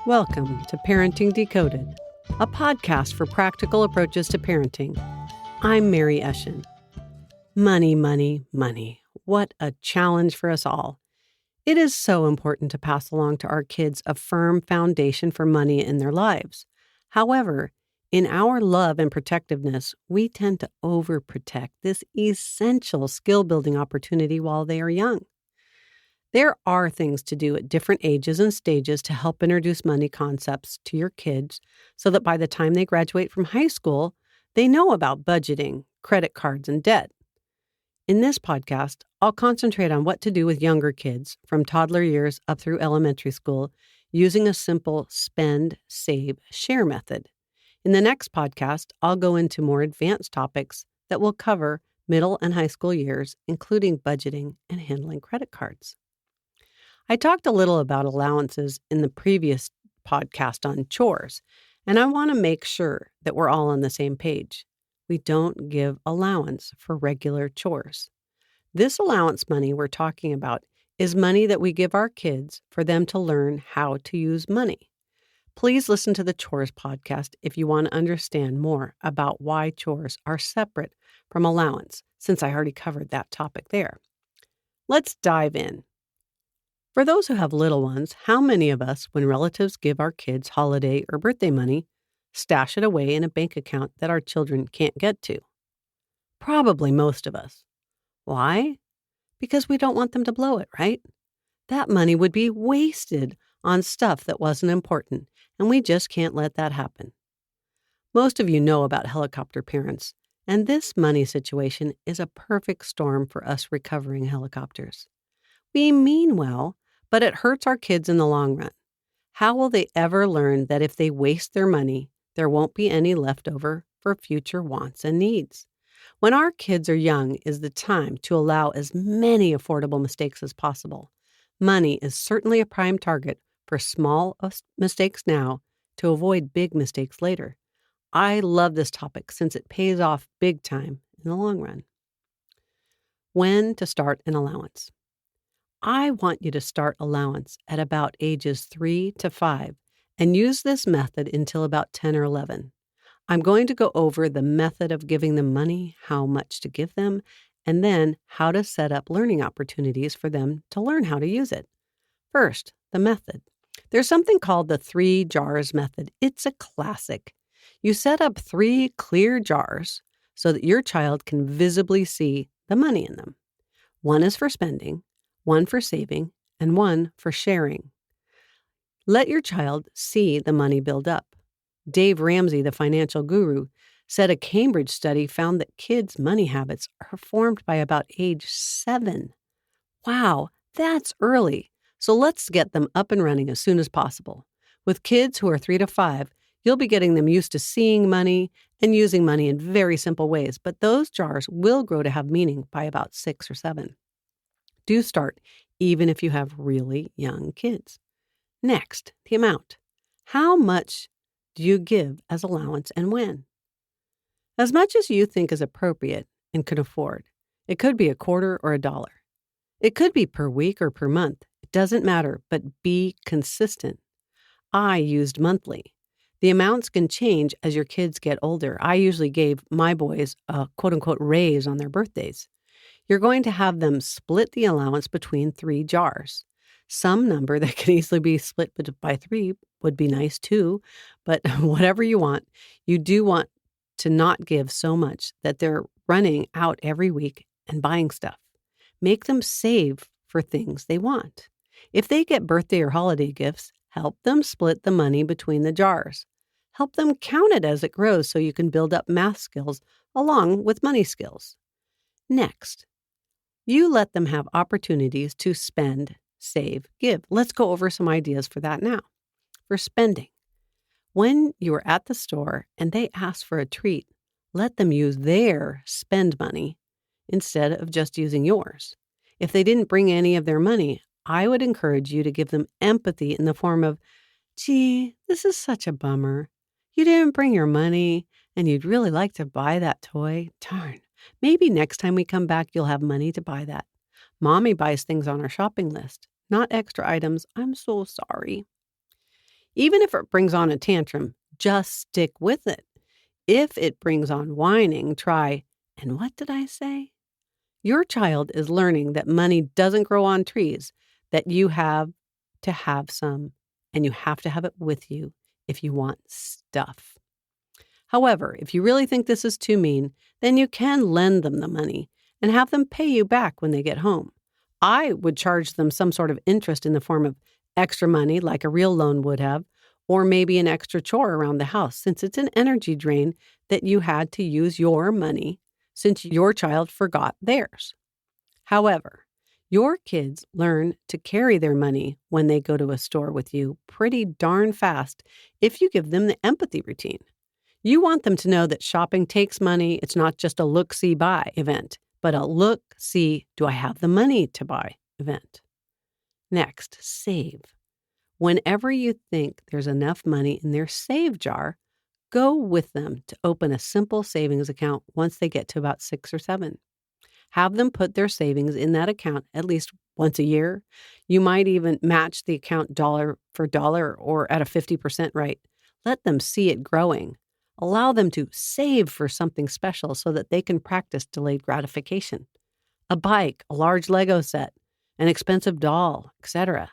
Welcome to Parenting Decoded, a podcast for practical approaches to parenting. I'm Mary Eschen. Money, money, money. What a challenge for us all. It is so important to pass along to our kids a firm foundation for money in their lives. However, in our love and protectiveness, we tend to overprotect this essential skill-building opportunity while they are young. There are things to do at different ages and stages to help introduce money concepts to your kids so that by the time they graduate from high school, they know about budgeting, credit cards, and debt. In this podcast, I'll concentrate on what to do with younger kids from toddler years up through elementary school using a simple spend, save, share method. In the next podcast, I'll go into more advanced topics that will cover middle and high school years, including budgeting and handling credit cards. I talked a little about allowances in the previous podcast on chores, and I want to make sure that we're all on the same page. We don't give allowance for regular chores. This allowance money we're talking about is money that we give our kids for them to learn how to use money. Please listen to the chores podcast if you want to understand more about why chores are separate from allowance, since I already covered that topic there. Let's dive in. For those who have little ones, how many of us, when relatives give our kids holiday or birthday money, stash it away in a bank account that our children can't get to? Probably most of us. Why? Because we don't want them to blow it, right? That money would be wasted on stuff that wasn't important, and we just can't let that happen. Most of you know about helicopter parents, and this money situation is a perfect storm for us recovering helicopters. We mean well, but it hurts our kids in the long run. How will they ever learn that if they waste their money, there won't be any left over for future wants and needs? When our kids are young is the time to allow as many affordable mistakes as possible. Money is certainly a prime target for small mistakes now to avoid big mistakes later. I love this topic since it pays off big time in the long run. When to start an allowance. I want you to start allowance at about ages 3 to 5 and use this method until about 10 or 11. I'm going to go over the method of giving them money, how much to give them, and then how to set up learning opportunities for them to learn how to use it. First, the method. There's something called the 3 jars method. It's a classic. You set up 3 clear jars so that your child can visibly see the money in them. One is for spending, one for saving, and one for sharing. Let your child see the money build up. Dave Ramsey, the financial guru, said a Cambridge study found that kids' money habits are formed by about age 7. Wow, that's early. So let's get them up and running as soon as possible. With kids who are 3 to 5, you'll be getting them used to seeing money and using money in very simple ways, but those jars will grow to have meaning by about 6 or 7. Do start, even if you have really young kids. Next, the amount. How much do you give as allowance and when? As much as you think is appropriate and can afford. It could be a quarter or $1. It could be per week or per month. It doesn't matter, but be consistent. I used monthly. The amounts can change as your kids get older. I usually gave my boys a quote-unquote raise on their birthdays. You're going to have them split the allowance between 3 jars. Some number that can easily be split by 3 would be nice too, but whatever you want, you do want to not give so much that they're running out every week and buying stuff. Make them save for things they want. If they get birthday or holiday gifts, help them split the money between the jars. Help them count it as it grows so you can build up math skills along with money skills. Next, you let them have opportunities to spend, save, give. Let's go over some ideas for that now. For spending, when you are at the store and they ask for a treat, let them use their spend money instead of just using yours. If they didn't bring any of their money, I would encourage you to give them empathy in the form of, gee, this is such a bummer. You didn't bring your money and you'd really like to buy that toy. Darn. Maybe next time we come back, you'll have money to buy that. Mommy buys things on our shopping list, not extra items. I'm so sorry. Even if it brings on a tantrum, just stick with it. If it brings on whining, try, and what did I say? Your child is learning that money doesn't grow on trees, that you have to have some, and you have to have it with you if you want stuff. However, if you really think this is too mean, then you can lend them the money and have them pay you back when they get home. I would charge them some sort of interest in the form of extra money, like a real loan would have, or maybe an extra chore around the house, since it's an energy drain that you had to use your money since your child forgot theirs. However, your kids learn to carry their money when they go to a store with you pretty darn fast if you give them the empathy routine. You want them to know that shopping takes money. It's not just a look, see, buy event, but a look, see, do I have the money to buy event. Next, save. Whenever you think there's enough money in their save jar, go with them to open a simple savings account once they get to about 6 or 7. Have them put their savings in that account at least once a year. You might even match the account dollar for dollar or at a 50% rate. Let them see it growing. Allow them to save for something special so that they can practice delayed gratification. A bike, a large Lego set, an expensive doll, etc.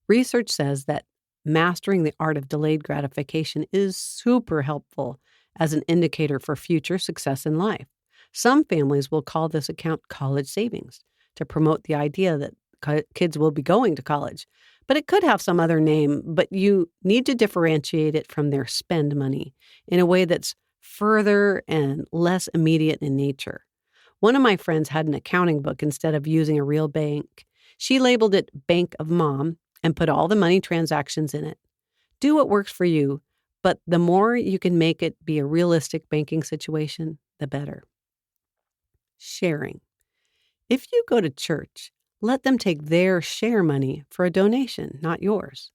Research says that mastering the art of delayed gratification is super helpful as an indicator for future success in life. Some families will call this account college savings to promote the idea that kids will be going to college. But it could have some other name, but you need to differentiate it from their spend money in a way that's further and less immediate in nature. One of my friends had an accounting book instead of using a real bank. She labeled it Bank of Mom and put all the money transactions in it. Do what works for you, but the more you can make it be a realistic banking situation, the better. Sharing. If you go to church, let them take their share money for a donation, not yours.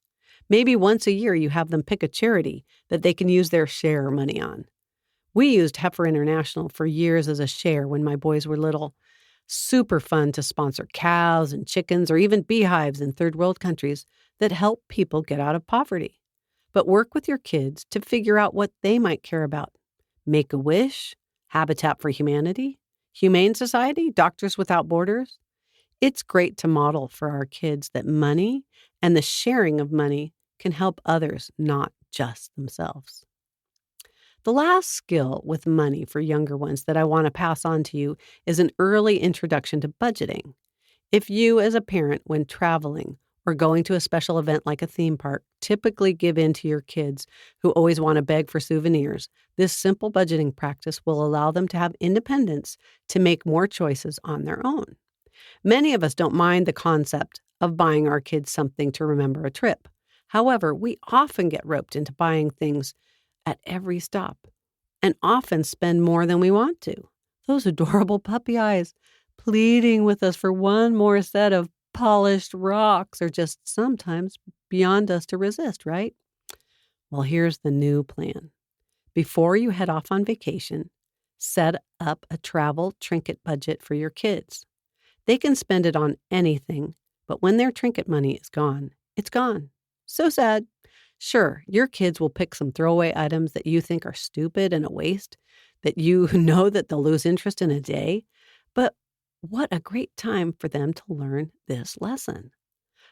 Maybe once a year you have them pick a charity that they can use their share money on. We used Heifer International for years as a share when my boys were little. Super fun to sponsor cows and chickens or even beehives in third world countries that help people get out of poverty. But work with your kids to figure out what they might care about. Make-A-Wish, Habitat for Humanity, Humane Society, Doctors Without Borders. It's great to model for our kids that money and the sharing of money can help others, not just themselves. The last skill with money for younger ones that I want to pass on to you is an early introduction to budgeting. If you, as a parent, when traveling or going to a special event like a theme park, typically give in to your kids who always want to beg for souvenirs, this simple budgeting practice will allow them to have independence to make more choices on their own. Many of us don't mind the concept of buying our kids something to remember a trip. However, we often get roped into buying things at every stop and often spend more than we want to. Those adorable puppy eyes pleading with us for one more set of polished rocks are just sometimes beyond us to resist, right? Well, here's the new plan. Before you head off on vacation, set up a travel trinket budget for your kids. They can spend it on anything, but when their trinket money is gone, it's gone. So sad. Sure, your kids will pick some throwaway items that you think are stupid and a waste, that you know that they'll lose interest in a day, but what a great time for them to learn this lesson.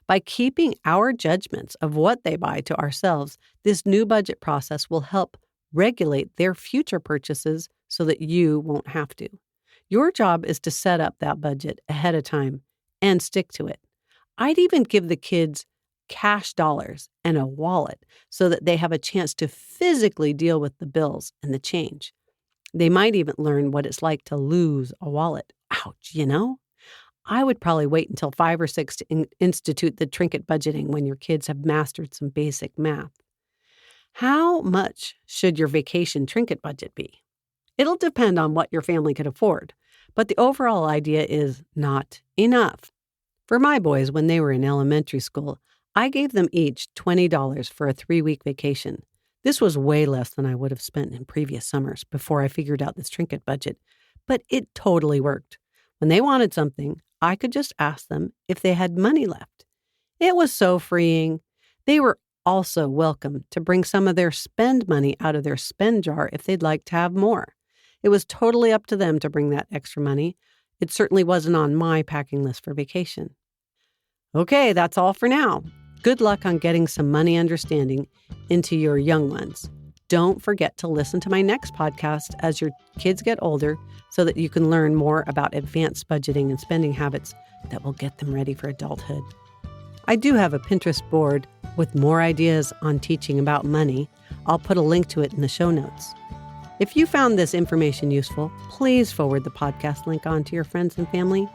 By keeping our judgments of what they buy to ourselves, this new budget process will help regulate their future purchases so that you won't have to. Your job is to set up that budget ahead of time and stick to it. I'd even give the kids cash dollars and a wallet so that they have a chance to physically deal with the bills and the change. They might even learn what it's like to lose a wallet. Ouch, you know? I would probably wait until 5 or 6 to institute the trinket budgeting when your kids have mastered some basic math. How much should your vacation trinket budget be? It'll depend on what your family could afford, but the overall idea is not enough. For my boys, when they were in elementary school, I gave them each $20 for a 3-week vacation. This was way less than I would have spent in previous summers before I figured out this trinket budget, but it totally worked. When they wanted something, I could just ask them if they had money left. It was so freeing. They were also welcome to bring some of their spend money out of their spend jar if they'd like to have more. It was totally up to them to bring that extra money. It certainly wasn't on my packing list for vacation. Okay, that's all for now. Good luck on getting some money understanding into your young ones. Don't forget to listen to my next podcast as your kids get older so that you can learn more about advanced budgeting and spending habits that will get them ready for adulthood. I do have a Pinterest board with more ideas on teaching about money. I'll put a link to it in the show notes. If you found this information useful, please forward the podcast link on to your friends and family.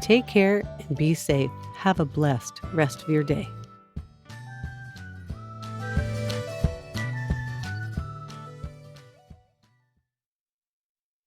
Take care and be safe. Have a blessed rest of your day.